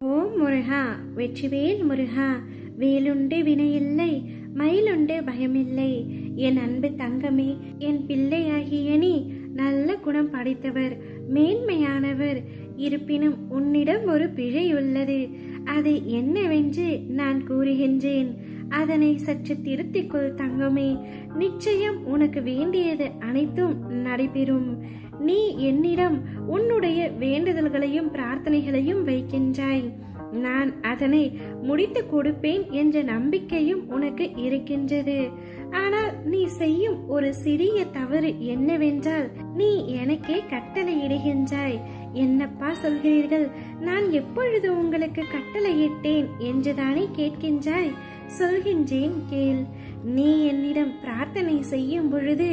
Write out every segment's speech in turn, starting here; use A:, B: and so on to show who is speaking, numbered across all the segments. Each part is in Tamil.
A: ஓம் முருகா, வெற்றிவேல் முருகா. வேலுண்டு வினையில்லை, மயிலுண்டு பயமில்லை. என் அன்பு தங்கமே, என் பிள்ளையாகிய நீ நல்ல குணம் படைத்தவர், மேன்மையானவர். இருப்பினும் உன்னிடம் ஒரு பிழை உள்ளது. அது என்னவென்று நான் கூறுகின்றேன். அதனை சற்று திருத்திக்கொள் தங்கமே. நிச்சயம் உனக்கு வேண்டியது அனைத்தும் நடைபெறும். நீ என்னிடம் உன்னுடைய வேண்டுதல்களையும் பிரார்த்தனைகளையும் வைக்கின்றாய். நான் அதனை முடித்து கொடுப்பேன் என்ற நம்பிக்கையும் உனக்கு இருக்கின்றது. ஆனால் நீ செய்யும் ஒரு சிறிய தவறு என்னவென்றால், நீ எனக்கே கட்டளையிடுகின்றாய். என்னப்பா சொல்கிறீர்கள்? நான் எப்பொழுது உங்களுக்கு கட்டளையிட்டேன் என்றுதானே கேட்கின்றாய்? சொல்கின்றேன் கேள். நீ என்னிடம் பிரார்த்தனை செய்யும் பொழுது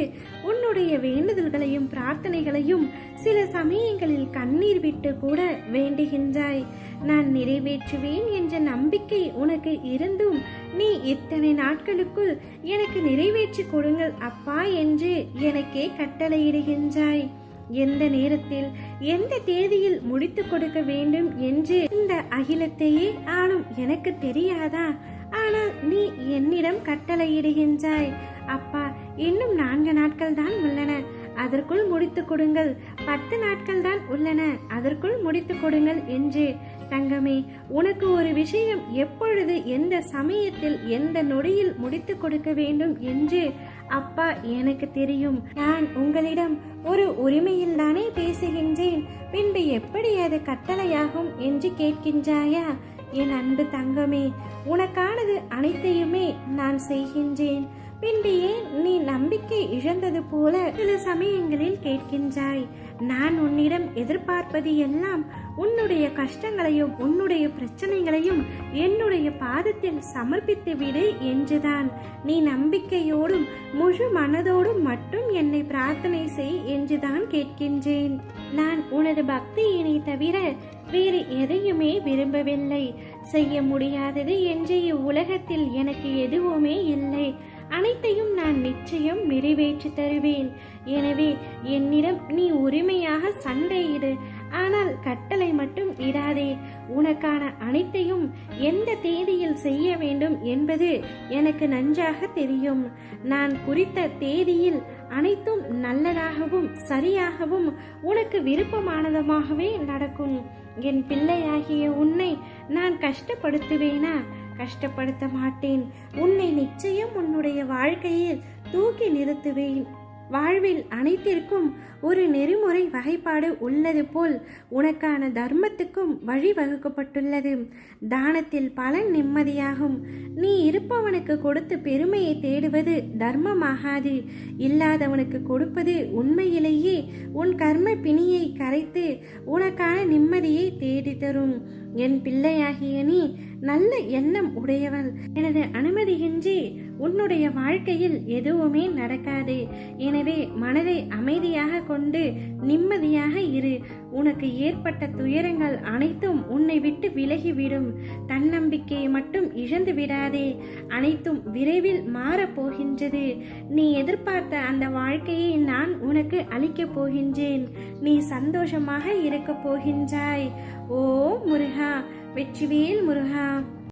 A: உன்னுடைய வேண்டுதல்களையும் பிரார்த்தனைகளையும் சில சமயங்களில் கண்ணீர் விட்டு கூட வேண்டுகின்றாய். நான் நிறைவேற்றுவேன் என்ற நம்பிக்கை உனக்கு இருந்தும் நீ இத்தனை நாட்களுக்குள் எனக்கு நிறைவேற்றி கொடுங்கள் அப்பா என்று எனக்கே கட்டளையிடுகின்றாய். எந்த நேரத்தில் எந்த தேதியில் முடித்து கொடுக்க வேண்டும் என்று இந்த அகிலத்தையே ஆளும் எனக்கு தெரியாதா? ஆனால் நீ என்னிடம் கட்டளையிடுகின்றாய். அப்பா, இன்னும் 4 நாட்கள் தான் உள்ளன, அதற்குள் முடித்து கொடுங்கள். 10 நாட்கள் தான் உள்ளன, அதற்குள் முடித்து கொடுங்கள் என்று. தங்கமே, உனக்கு ஒரு விஷயம் எப்பொழுது, எந்த சமயத்தில், எந்த நொடியில் முடித்து கொடுக்க வேண்டும் என்று அப்பா எனக்கு தெரியும். நான் உங்களிடம் ஒரு உரிமையில் தானே பேசுகின்றேன். பின்பு எப்படி அது கட்டளையாகும் என்று கேட்கின்றாயா? என் அன்பு தங்கமே, உனக்கானது அனைத்தையுமே நான் செய்கின்றேன். பின்பு ஏன் நீ நம்பிக்கை இழந்தது போல சில சமயங்களில் கேட்கின்றாய்? நான் உன்னிடம் எதிர்பார்ப்பது எல்லாம் உன்னுடைய கஷ்டங்களையும் உன்னுடைய பிரச்சனைகளையும் என்னுடைய பாதத்தில் சமர்ப்பித்து விடு என்றுதான். நீ நம்பிக்கையோடும் முழு மனதோடும் மட்டும் என்னை பிரார்த்தனை செய் என்றுதான் கேட்கின்றேன். நான் உனது பக்தியினை தவிர வேறு எதையுமே விரும்பவில்லை. செய்ய முடியாதது என்று இவ்வுலகத்தில் எனக்கு எதுவுமே இல்லை. அனைத்தையும் நான் நிச்சயம் நிறைவேற்றி தருவேன். எனவே என்னிடம் நீ உரிமையாக சண்டையிடு, ஆனால் கட்டளை மட்டும் இடாதே. உனக்கான அனைத்தையும் எந்த தேதியில் செய்ய வேண்டும் என்பது எனக்கு நன்றாக தெரியும். நான் குறித்த தேதியில் அனைத்தும் நல்லதாகவும் சரியாகவும் உனக்கு விருப்பமானதுமாகவே நடக்கும். என் பிள்ளையாகிய உன்னை நான் கஷ்டப்படுத்துவேனா? கஷ்டப்படுத்த மாட்டேன். உன்னை நிச்சயம் உன்னுடைய வாழ்க்கையில் தூக்கி நிறுத்துவேன். வாழ்வில் அனைத்திற்கும் ஒரு நெறிமுறை வகைப்பாடு உள்ளது போல் உனக்கான தர்மத்துக்கும் வழி வகுக்கப்பட்டுள்ளது. தானத்தில் பலன் நிம்மதியாகும். நீ இருப்பவனுக்கு கொடுத்து பெருமையை தேடுவது தர்மமாகாது. இல்லாதவனுக்கு கொடுப்பது உண்மையிலேயே உன் கர்ம பிணியை கரைத்து உனக்கான நிம்மதியை தேடி தரும். என் பிள்ளையாகிய நீ நல்ல எண்ணம் உடையவள். எனது அனுமதியின்றி உன்னுடைய வாழ்க்கையில் எதுவுமே நடக்காது. எனவே மனதை அமைதியாக கொண்டு நிம்மதியாக இரு. உனக்கு ஏற்பட்ட துயரங்கள் அனைத்தும் உன்னை விட்டு விலகிவிடும். தன்னம்பிக்கையை மட்டும் இழந்து விடாதே. அனைத்தும் விரைவில் மாறப்போகின்றது. நீ எதிர்பார்த்த அந்த வாழ்க்கையை நான் உனக்கு அளிக்கப் போகின்றேன். நீ சந்தோஷமாக இருக்க போகின்றாய். ஓ முருகா, வெற்றிவேல் முருகா.